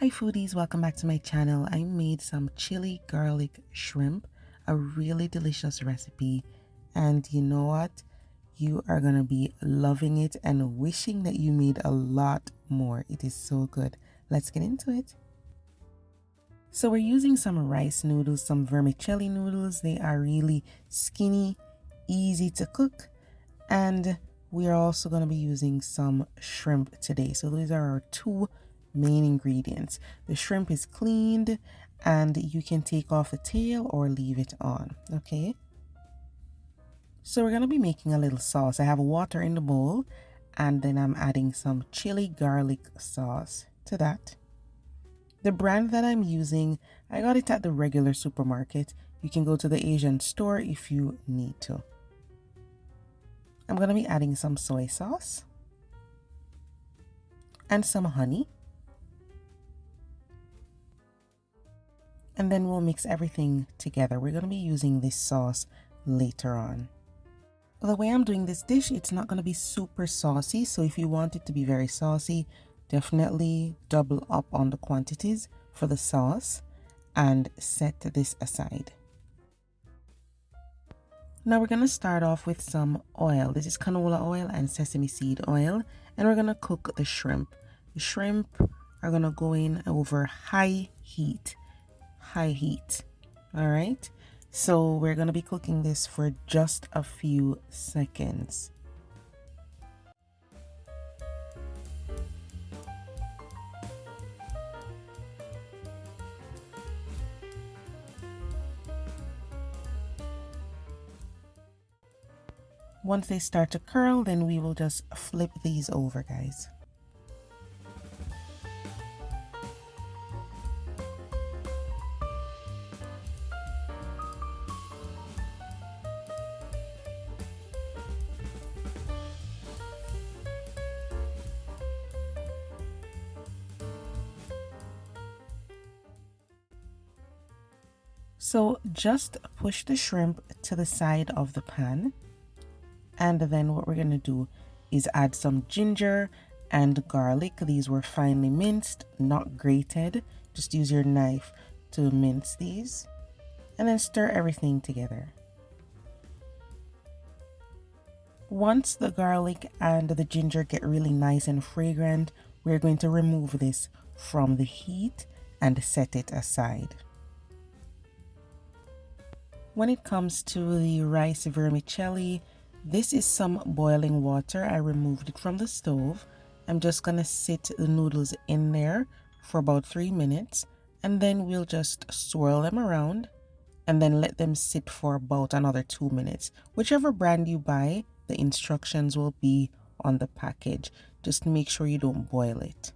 Hi foodies, welcome back to my channel. I made some chili garlic shrimp, a really delicious recipe, and you know what? You are gonna be loving it and wishing that you made a lot more. It is so good. Let's get into it. So we're using some rice noodles, some vermicelli noodles. They are really skinny, easy to cook, and we are also going to be using some shrimp today. So these are our two main ingredients. The shrimp is cleaned and you can take off the tail or leave it on. Okay, so we're going to be making a little sauce. I have water in the bowl and then I'm adding some chili garlic sauce to that. The brand that I'm using, I got it at the regular supermarket. You can go to the Asian store if you need to. I'm going to be adding some soy sauce and some honey. And then we'll mix everything together. We're going to be using this sauce later on. The way I'm doing this dish, it's not going to be super saucy. So if you want it to be very saucy, definitely double up on the quantities for the sauce and set this aside. Now we're going to start off with some oil. This is canola oil and sesame seed oil, and we're going to cook the shrimp. The shrimp are going to go in over high heat. All right, so we're going to be cooking this for just a few seconds. Once they start to curl, then we will just flip these over, guys. So just push the shrimp to the side of the pan. And then what we're going to do is add some ginger and garlic. These were finely minced, not grated. Just use your knife to mince these. And then stir everything together. Once the garlic and the ginger get really nice and fragrant, we're going to remove this from the heat and set it aside. When it comes to the rice vermicelli, this is some boiling water. I removed it from the stove. I'm just going to sit the noodles in there for about 3 minutes, and then we'll just swirl them around and then let them sit for about another 2 minutes. Whichever brand you buy, the instructions will be on the package. Just make sure you don't boil it.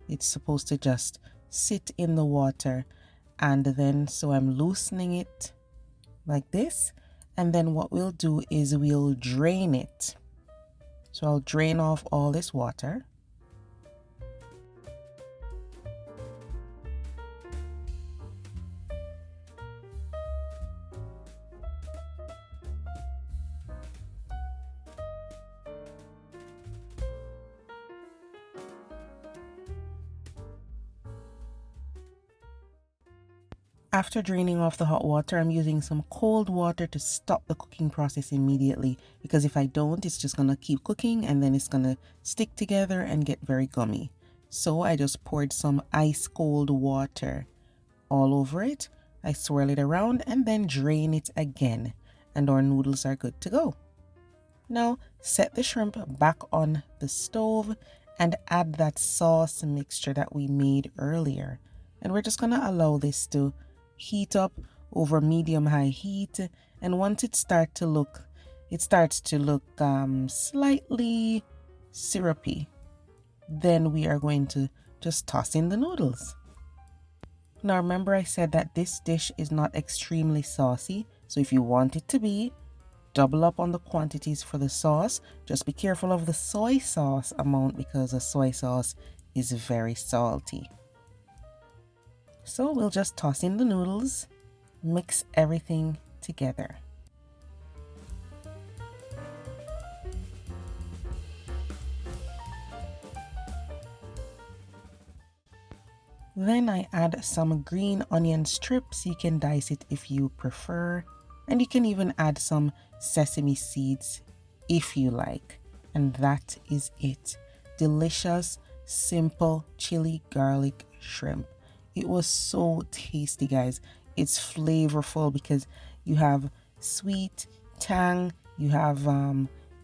It's supposed to just sit in the water, and then so I'm loosening it like this. And then what we'll do is we'll drain it. So I'll drain off all this water. After draining off the hot water, I'm using some cold water to stop the cooking process immediately, because if I don't, it's just going to keep cooking and then it's going to stick together and get very gummy. So I just poured some ice cold water all over it. I swirl it around and then drain it again, and our noodles are good to go. Now set the shrimp back on the stove and add that sauce mixture that we made earlier. And we're just going to allow this to heat up over medium-high heat, and once it starts to look slightly syrupy, then we are going to just toss in the noodles. Now remember, I said that this dish is not extremely saucy, so if you want it to be, double up on the quantities for the sauce. Just be careful of the soy sauce amount, because the soy sauce is very salty. So we'll just toss in the noodles, mix everything together. Then I add some green onion strips. You can dice it if you prefer. And you can even add some sesame seeds if you like. And that is it. Delicious, simple chili garlic shrimp. It was so tasty, guys. It's flavorful because you have sweet, tang, you have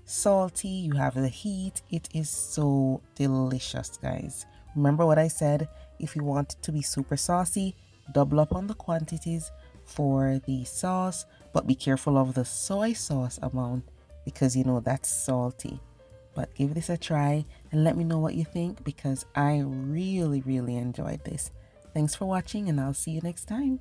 salty, you have the heat. It is so delicious, guys. Remember what I said? If you want it to be super saucy, double up on the quantities for the sauce, but be careful of the soy sauce amount because you know that's salty. But give this a try and let me know what you think because I really enjoyed this. Thanks for watching and I'll see you next time.